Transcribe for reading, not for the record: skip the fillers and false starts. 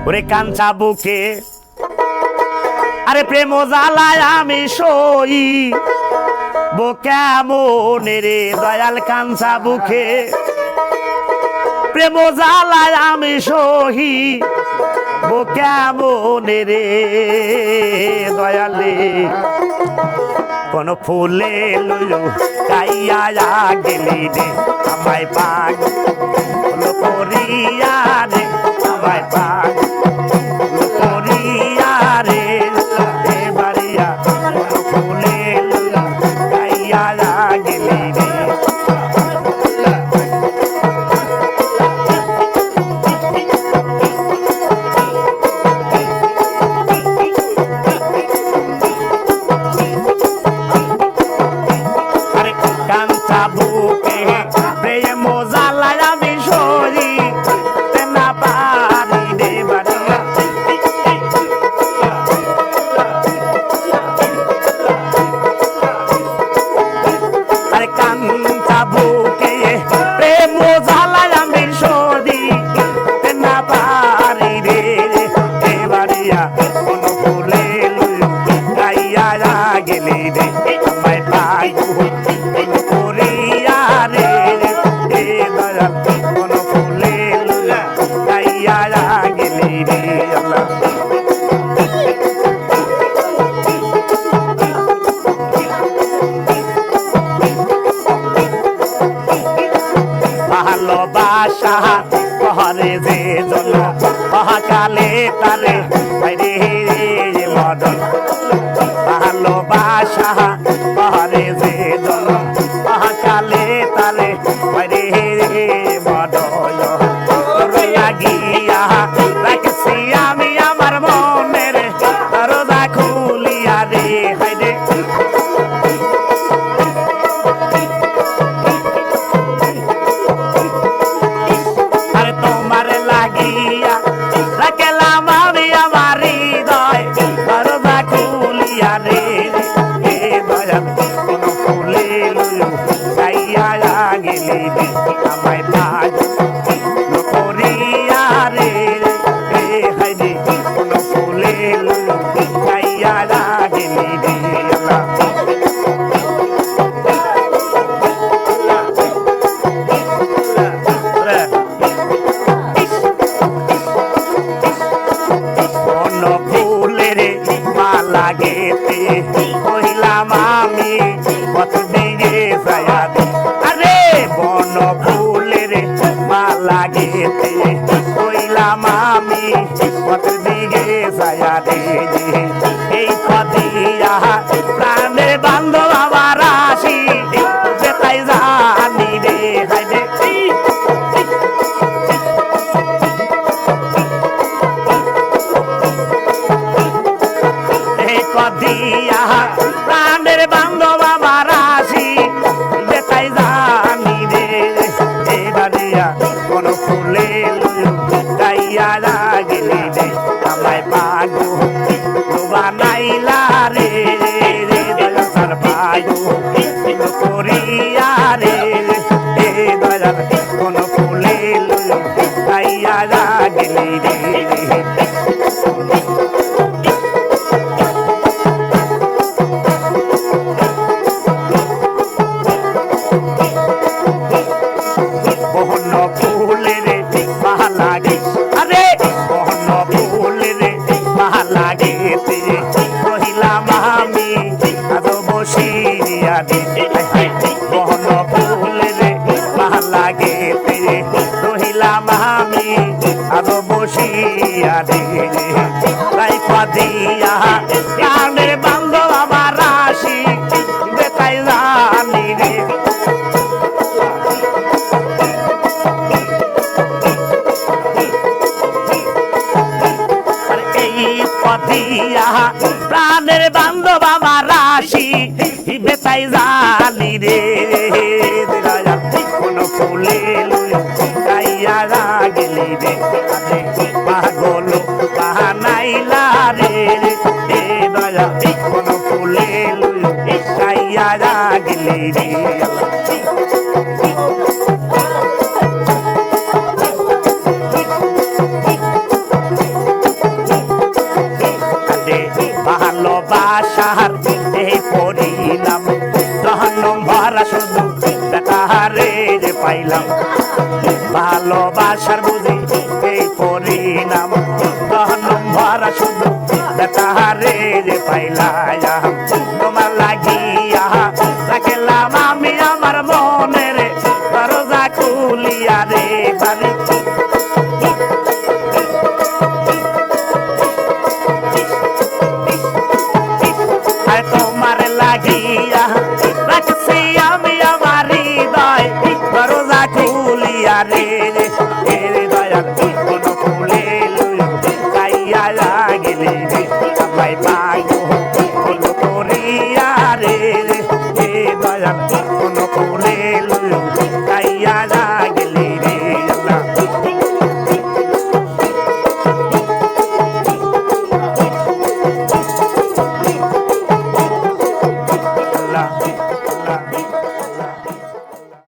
ওরে কাঞ্চা বুকে আরে প্রেম জ্বালায় আমি সই কেমন রে দয়াল কাঞ্চা বুকে প্রেম জ্বালায় আমি সহি কেমন রে দয়ালে কোন ফুলে লুলু কাইয়া গেলি রে আমায় পাগ করিয়া রে আমায় পাগ করিয়া রে বাড়িয়া কোন ফুলে লুলু কাইয়া গেলি রে ভালোবাসা পরে যে জন মহাকালে তারে বাইরে মদন ভালোবাসা পরে যে জন মহাকালে তারে বাইরে মদন লাগিয়া রাখছি আমি আমার মনের দরজা খুলিয়া রে হাইরে আমায় পাগ করিয়া রে হাইরে কোন ফুলে খাইয়া গেলি রে কোন ফুলের মালা গেতে কহিলাম আমি কত দিকে যায়া আরে বন ফুলের মালা গেতে কইলাম আমি কত দিকে যায়া রে এই কদিয়া প্রাণের বান্ধব আমার আসি যেতাই জানি রে হাইরে কদিয়া প্রাণের বান্ধব আমার আসি যেতাই জানি রে বাড়িয়া কোন ফুলে গাইয়া গেলি রে আমায় পাগো বানাইলা রে দয়াল পাগো করিয়া রে দয়াল কোন ফুলে গাইয়া গেলি রে ফুলের মালা গে আরে বহন ফুলের মালা গেতে কহিলাম আমি আজ বসিয়া রে বহন ফুলের মালা গেতে কহিলাম আমি আজ বসিয়া রে তাই পাদিয়া প্রাণের বান্ধব আমার রাশি বেতাই জানি রে পদিয়া প্রাণের বান্ধব আমার রাশি বেতাই জানি রে কোন ফুলে গাইয়া গেলি রে পাগল বানাইলা রে দয়া কোন ফুলে গাইয়া গেলি রে ভালোবাসার বুঝি এই পরিণাম জহন্নম ভরা শুধু তাহারে যে পাইলা